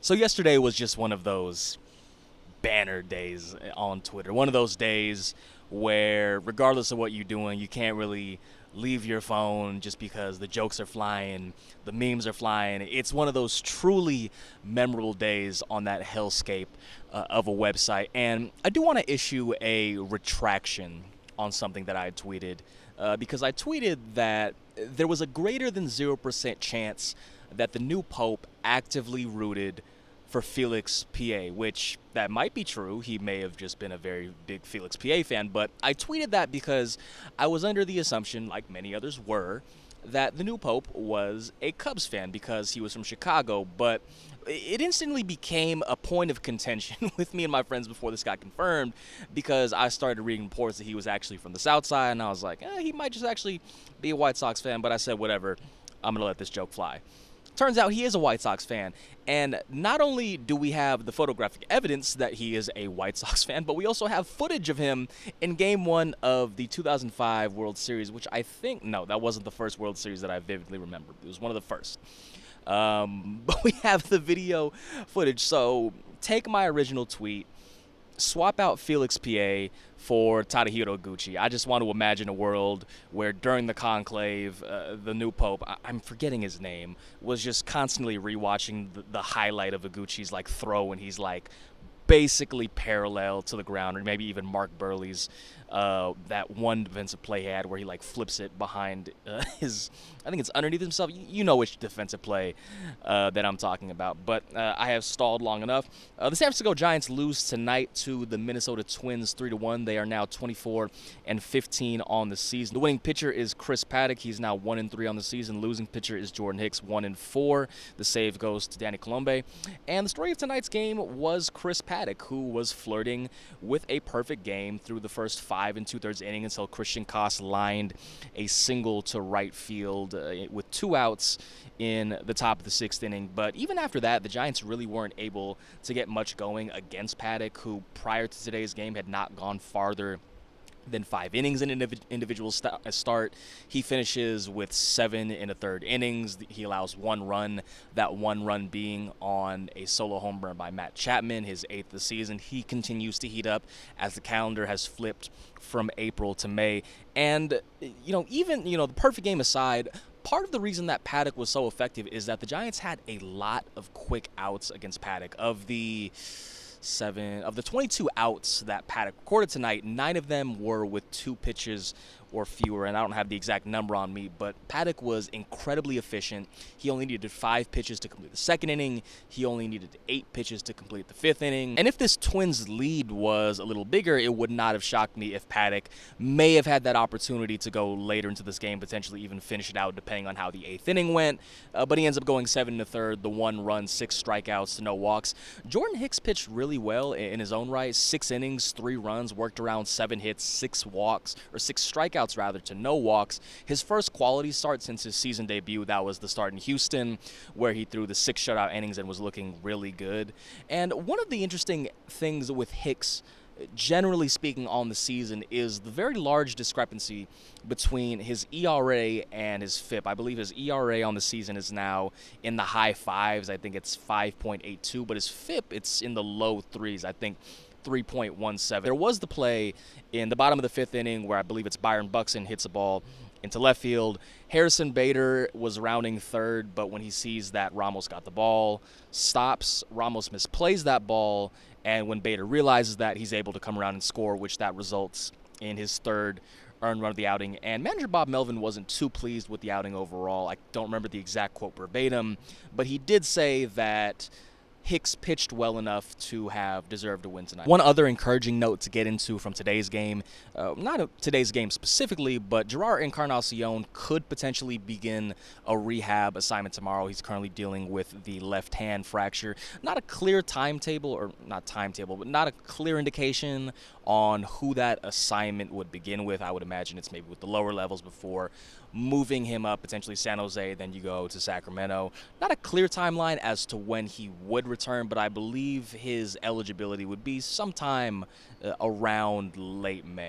So yesterday was just one of those banner days on Twitter. One of those days where, regardless of what you're doing, you can't really leave your phone just because the jokes are flying, the memes are flying. It's one of those truly memorable days on that hellscape of a website. And I do want to issue a retraction on something that I had tweeted because I tweeted that there was a greater than 0% chance that the new pope actively rooted for Felix PA, which that might be true. He may have just been a very big Felix PA fan, but I tweeted that because I was under the assumption, like many others were, that the new pope was a Cubs fan because he was from Chicago, but it instantly became a point of contention with me and my friends before this got confirmed because I started reading reports that he was actually from the South Side, and I was like, he might just actually be a White Sox fan, but I said, whatever, I'm going to let this joke fly. Turns out he is a White Sox fan, and not only do we have the photographic evidence that he is a White Sox fan, but we also have footage of him in Game 1 of the 2005 World Series, which I think, no, that wasn't the first World Series that I vividly remember. It was one of the first. But we have the video footage, so take my original tweet, swap out Felix PA for Tadahiro Gucci. I just want to imagine a world where during the conclave, the new pope, I'm forgetting his name, was just constantly rewatching the highlight of Gucci's like throw when he's like basically parallel to the ground, or maybe even Mark Burley's that one defensive play he had where he like flips it behind his, I think it's underneath himself. You know which defensive play that I'm talking about, but I have stalled long enough. The San Francisco Giants lose tonight to the Minnesota Twins 3-1. They are now 24-15 on the season. The winning pitcher is Chris Paddack. He's now 1-3 on the season. Losing pitcher is Jordan Hicks, 1-4. The save goes to Danny Colombe. And the story of tonight's game was Chris Paddack, who was flirting with a perfect game through the first 5 2/3 inning until Christian Koss lined a single to right field with 2 outs in the top of the 6th inning. But even after that, the Giants really weren't able to get much going against Paddack, who prior to today's game had not gone farther than 5 innings in an individual start. He finishes with 7 1/3 innings. He allows 1 run, that 1 run being on a solo home run by Matt Chapman, his 8th of the season. He continues to heat up as the calendar has flipped from April to May. And, even, the perfect game aside, part of the reason that Paddack was so effective is that the Giants had a lot of quick outs against Paddack. Of the 22 outs that Paddack recorded tonight, 9 of them were with 2 pitches or fewer, and I don't have the exact number on me, but Paddack was incredibly efficient. He only needed 5 pitches to complete the 2nd inning. He only needed 8 pitches to complete the 5th inning. And if this Twins lead was a little bigger, it would not have shocked me if Paddack may have had that opportunity to go later into this game, potentially even finish it out depending on how the 8th inning went. But he ends up going 7 1/3, the 1 run, 6 strikeouts to no walks. Jordan Hicks pitched really well in his own right. 6 innings, 3 runs, worked around 7 hits, 6 strikeouts rather, to no walks. His first quality start since his season debut, that was the start in Houston, where he threw the 6 shutout innings and was looking really good. And one of the interesting things with Hicks, generally speaking, on the season is the very large discrepancy between his ERA and his FIP. I believe his ERA on the season is now in the high 5s. I think it's 5.82, but his FIP, it's in the low 3s. I think 3.17. There was the play in the bottom of the 5th inning where I believe it's Byron Buxton hits a ball into left field. Harrison Bader was rounding third, but when he sees that Ramos got the ball, stops. Ramos misplays that ball, and when Bader realizes that, he's able to come around and score, which that results in his 3rd earned run of the outing. And manager Bob Melvin wasn't too pleased with the outing overall. I don't remember the exact quote verbatim, but he did say that Hicks pitched well enough to have deserved a win tonight. One other encouraging note to get into from today's game, not today's game specifically, but Gerard Encarnacion could potentially begin a rehab assignment tomorrow. He's currently dealing with the left hand fracture. Not a clear timetable, or not timetable, but not a clear indication on who that assignment would begin with. I would imagine it's maybe with the lower levels before moving him up, potentially San Jose, then you go to Sacramento. Not a clear timeline as to when he would return, but I believe his eligibility would be sometime around late May.